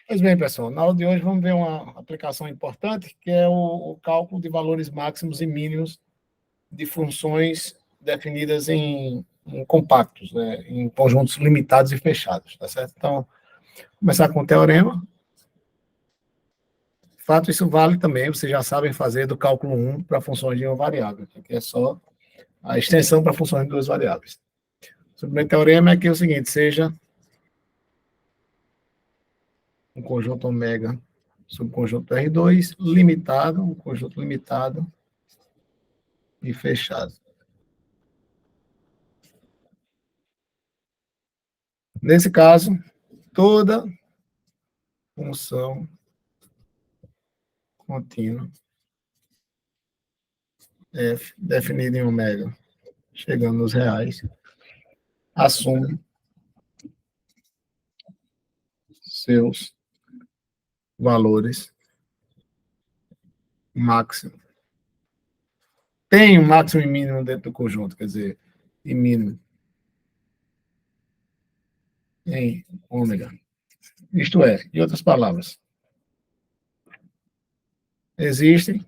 Pois bem, pessoal, na aula de hoje vamos ver uma aplicação importante, que é o cálculo de valores máximos e mínimos de funções definidas em compactos, né, em conjuntos limitados e fechados, tá certo? Então, começar com o teorema. De fato, isso vale também, vocês já sabem fazer do cálculo 1 para funções de uma variável, que é só a extensão para funções de duas variáveis. O primeiro teorema é que é o seguinte, seja um conjunto ômega subconjunto R2 limitado, um conjunto limitado e fechado. Nesse caso, toda função contínua f definida em ômega, chegando nos reais, assume seus valores máximo. Tem um máximo e mínimo dentro do conjunto, quer dizer, e mínimo em ômega. Isto é, em outras palavras, existe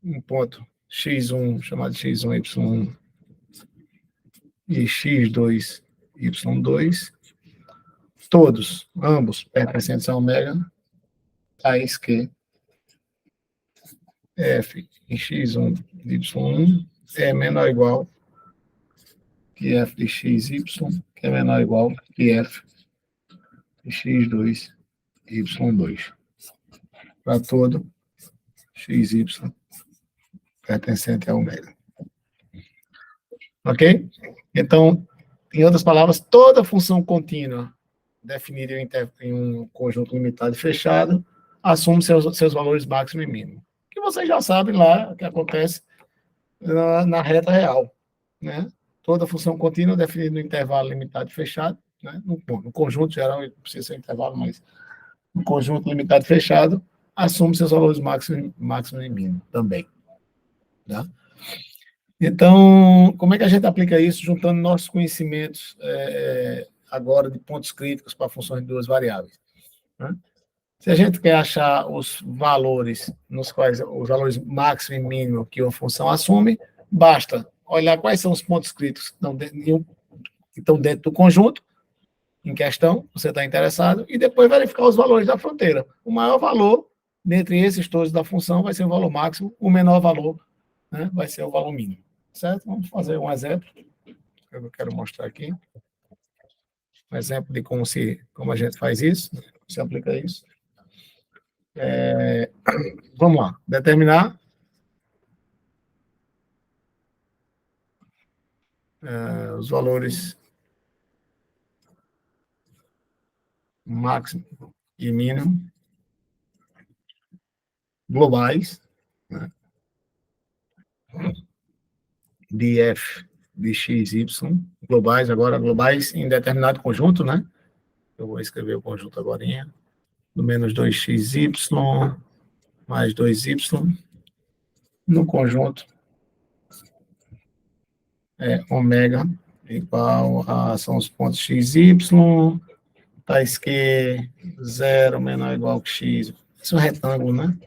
um ponto x1, chamado x1, y1, e x2, y2, todos, ambos, pertencentes a ômega, tais que f em x1, y1 é menor ou igual que f de xy, que é menor ou igual que f de x2, y2. Para todo xy pertencente a ômega. Ok? Então, em outras palavras, toda função contínua definida em um conjunto limitado e fechado assume seus valores máximo e mínimo. Que vocês já sabem lá o que acontece na reta real. Né? Toda função contínua definida no intervalo limitado e fechado, né? No conjunto geral, não precisa ser um intervalo, mas no conjunto limitado e fechado, assume seus valores máximo e mínimo também. Tá? Então, como é que a gente aplica isso juntando nossos conhecimentos agora de pontos críticos para funções de duas variáveis? Né? Se a gente quer achar os valores nos quais os valores máximo e mínimo que uma função assume, basta olhar quais são os pontos críticos que estão dentro do conjunto em questão, você está interessado, e depois verificar os valores da fronteira. O maior valor dentre esses todos da função vai ser o valor máximo, o menor valor, né, vai ser o valor mínimo. Certo? Vamos fazer um exemplo que eu quero mostrar aqui. Um exemplo de como a gente faz isso, como se aplica isso. Vamos lá. Determinar os valores máximo e mínimo globais, né, de f de x, y, globais em determinado conjunto, né? Eu vou escrever o conjunto agora, do menos 2xy mais 2y, no conjunto ômega igual são os pontos xy, tais que 0 menor ou igual que x. Isso é um retângulo, né?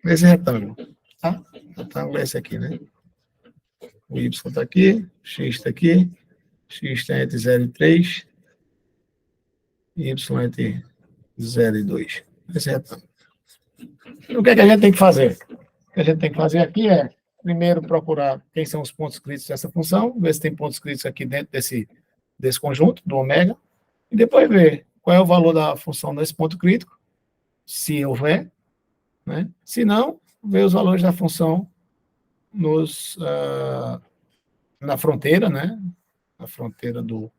Esse retângulo, tá? O retângulo é esse aqui, né? O y está aqui, x está aqui, x está entre 0 e 3, y entre 0 e 2. Esse retângulo. E o que é que a gente tem que fazer? O que a gente tem que fazer aqui é, primeiro, procurar quem são os pontos críticos dessa função, ver se tem pontos críticos aqui dentro desse conjunto, do ômega, e depois ver qual é o valor da função nesse ponto crítico, se houver, né? Se não, ver os valores da função na fronteira, né? Na fronteira do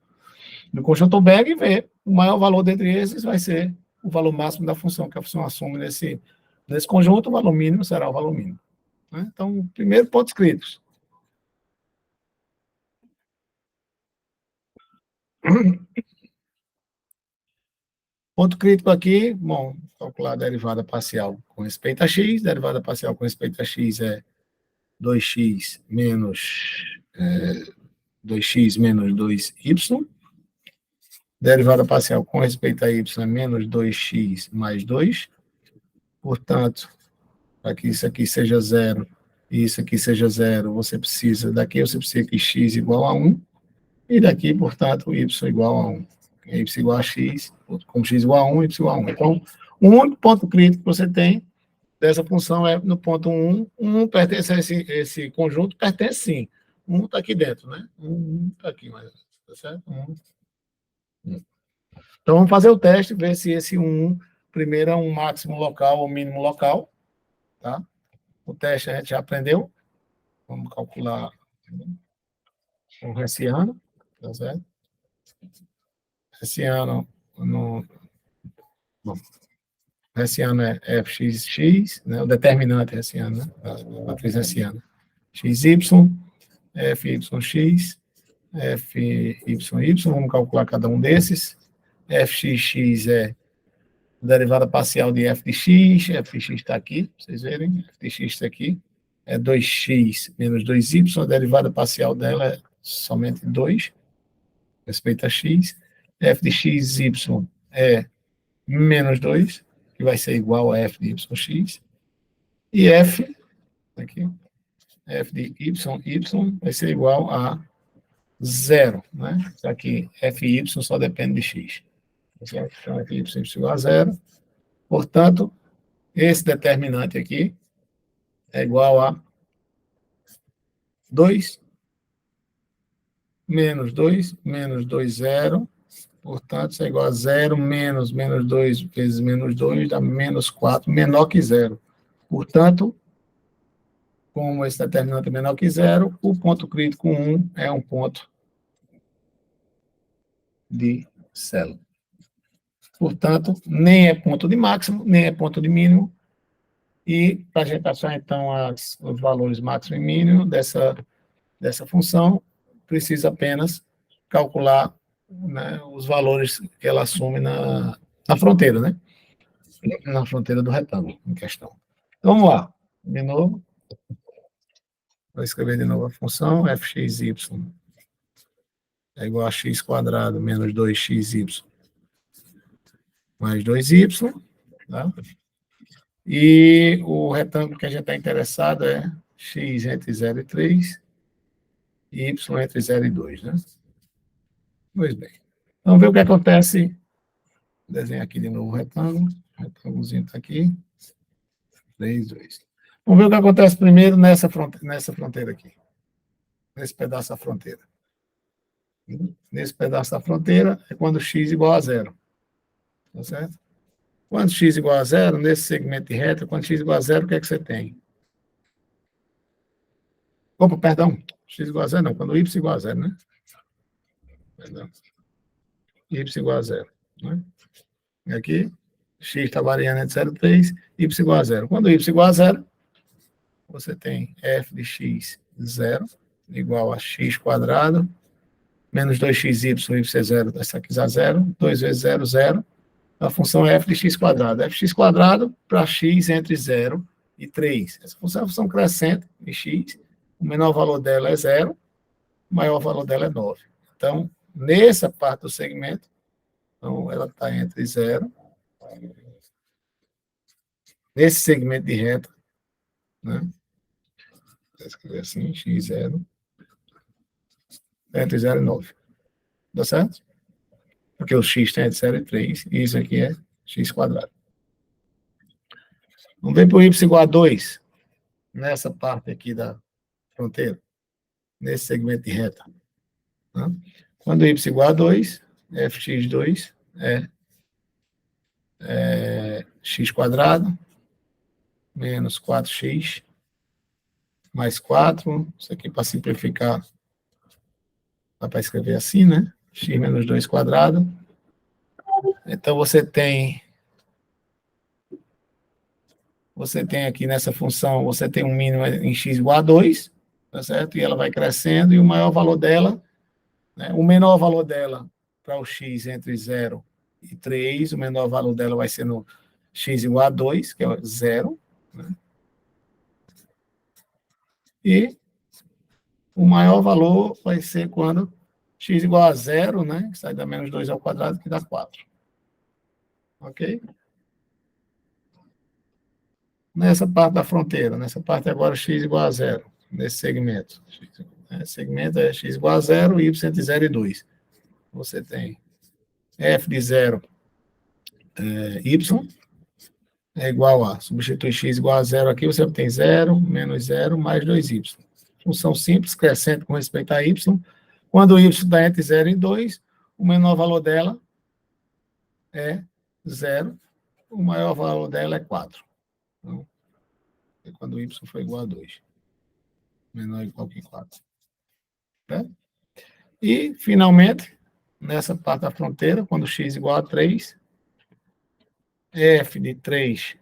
conjunto ômega e ver o maior valor dentre esses vai ser o valor máximo da função que a função assume nesse conjunto, o valor mínimo será o valor mínimo. Né? Então, primeiro, pontos críticos. Ponto crítico aqui, bom, calcular a derivada parcial com respeito a x, derivada parcial com respeito a x é 2x menos 2y, derivada parcial com respeito a y é menos 2x mais 2. Portanto, para que isso aqui seja zero e isso aqui seja zero, você precisa que x igual a 1, e daqui, portanto, y igual a 1. Y igual a x, como x igual a 1, y igual a 1. Então, o único ponto crítico que você tem dessa função é no ponto 1. 1 pertence a esse conjunto, pertence sim. 1 está aqui dentro, né? 1 está aqui, mas tá certo? 1. Então, vamos fazer o teste, ver se esse 1, primeiro, é um máximo local ou mínimo local. Tá? O teste a gente já aprendeu. Vamos calcular o hessiano. Tá certo? Hessiano, hessiano é fxx, né? O determinante hessiano, né? A matriz hessiana. xy, fyx, fyy, vamos calcular cada um desses. Fxx é a derivada parcial de f de x, fx está aqui, vocês verem, f de x está aqui, é 2x menos 2y, a derivada parcial dela é somente 2, respeito a x. F de xy é menos 2, que vai ser igual a f de yx. E f, aqui, f de y vai ser igual a 0, né? Aqui, fy só depende de x. Então, fy igual a 0. Portanto, esse determinante aqui é igual a 2 menos 2, menos 2, 0. Portanto, isso é igual a 0 menos 2 vezes menos 2 dá menos 4, menor que 0. Portanto, como esse determinante é menor que 0, o ponto crítico 1 é um ponto de célula. Portanto, nem é ponto de máximo, nem é ponto de mínimo. E para a gente achar, então, os valores máximo e mínimo dessa função, precisa apenas calcular, né, os valores que ela assume na fronteira, né? Na fronteira do retângulo em questão. Então, vamos lá. De novo. Vou escrever de novo a função fxy é igual a x quadrado menos 2xy mais 2y. Tá? E o retângulo que a gente está interessado é x entre 0 e 3 e y entre 0 e 2. Né? Pois bem. Vamos ver o que acontece. Vou desenhar aqui de novo o retângulo. O retângulozinho está aqui. 3, 2. Vamos ver o que acontece primeiro nessa fronteira aqui. Nesse pedaço da fronteira. Nesse pedaço da fronteira é quando x igual a 0. Tá certo? Quando x igual a 0, nesse segmento de reta, quando x igual a 0, o que é que você tem? Opa, perdão. X igual a 0 não, quando y igual a 0, né? Perdão. Y igual a 0. Né? Aqui, x está variando entre 0 e 3, y igual a 0. Quando y igual a 0, você tem f de x 0 igual a x quadrado menos 2xy, y é 0, essa aqui dá 0, 2 vezes 0, 0. A função é f de x quadrado. Fx quadrado para x entre 0 e 3. Essa função é uma função crescente de x. O menor valor dela é 0, o maior valor dela é 9. Então, nessa parte do segmento, então, ela está entre 0. Nesse segmento de reta, né? Vou escrever assim, x0, entre 0 e 9. Tá certo? Porque o x tem entre 0 e 3, e isso aqui é x quadrado. Vamos ver para o y igual a 2, nessa parte aqui da fronteira, nesse segmento de reta. Tá? Quando y igual a 2, fx2 é x quadrado menos 4x mais 4. Isso aqui para simplificar, dá para escrever assim, né? X menos 2 quadrado. Então, você tem aqui nessa função, você tem um mínimo em x igual a 2, tá certo? E ela vai crescendo, e o maior valor dela, né? O menor valor dela para o x entre 0 e 3, o menor valor dela vai ser no x igual a 2, que é 0, né? E o maior valor vai ser quando x igual a 0, né? Que sai da menos 2 ao quadrado, que dá 4. Ok? Nessa parte da fronteira, nessa parte agora x igual a 0, nesse segmento. Segmento é x igual a 0, y entre 0 e 2. Você tem f de 0 y é igual a, substitui x igual a 0 aqui, você obtém 0 menos 0 mais 2y. Função simples, crescente com respeito a y. Quando y está entre 0 e 2, o menor valor dela é 0, o maior valor dela é 4. Então, é quando y for igual a 2. Menor ou igual que 4. Tá? E, finalmente, nessa parte da fronteira, quando x igual a 3, f de 3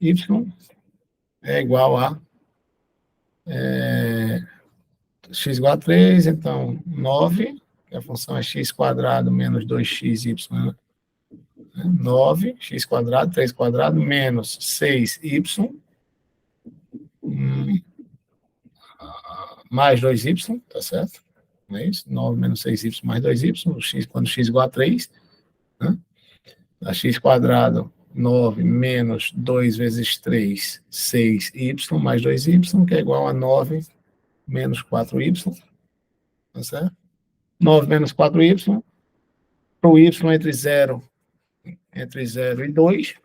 y é igual a x igual a 3, então 9, que a função é x quadrado menos 2xy, né? 9, x quadrado, 3 quadrado, menos 6y, mais 2y, tá certo? Não é isso? 9 menos 6y mais 2y, x, quando x igual a 3, né? A x quadrado, 9 menos 2 vezes 3, 6y, mais 2y, que é igual a 9 menos 4y, tá certo? 9 menos 4y, para o y entre 0 e 2,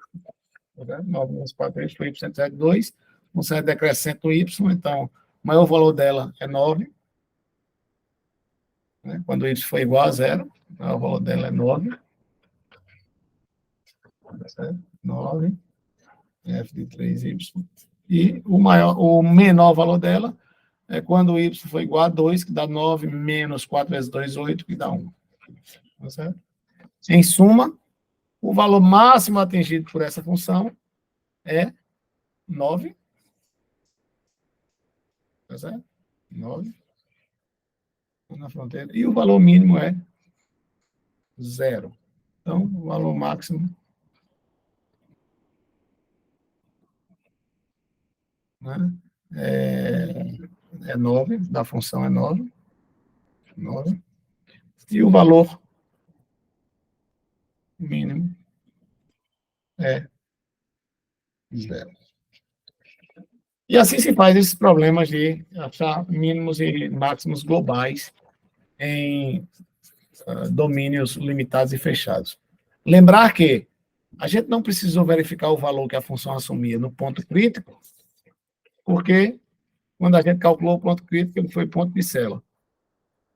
tá? 9 menos 4y, para o y entre 0 e 2, função é decrescente do y, então o maior valor dela é 9, né? Quando y for igual a 0, o maior valor dela é 9, tá certo? 9, f de 3y. E o menor valor dela é quando y for igual a 2, que dá 9 menos 4 vezes 2, 8, que dá 1. Tá certo? Em suma, o valor máximo atingido por essa função é 9. Tá certo? 9 na fronteira. E o valor mínimo é 0. Então, o valor máximo, né, é 9, da função é 9. 9. E o valor mínimo é 0. E assim se faz esses problemas de achar mínimos e máximos globais em domínios limitados e fechados. Lembrar que a gente não precisou verificar o valor que a função assumia no ponto crítico, porque quando a gente calculou o ponto crítico, ele foi ponto de Cela.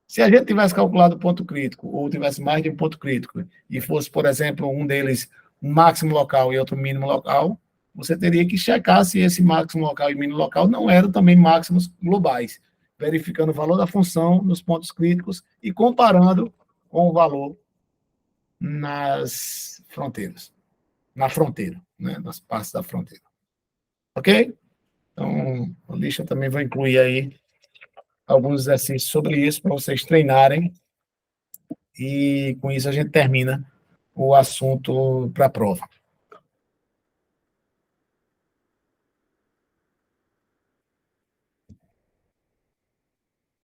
Se a gente tivesse calculado o ponto crítico, ou tivesse mais de um ponto crítico, e fosse, por exemplo, um deles um máximo local e outro mínimo local, você teria que checar se esse máximo local e mínimo local não eram também máximos globais, verificando o valor da função nos pontos críticos e comparando com o valor nas fronteiras, na fronteira, né, nas partes da fronteira. Ok? Então, a lista também vai incluir aí alguns exercícios sobre isso para vocês treinarem e com isso a gente termina o assunto para a prova.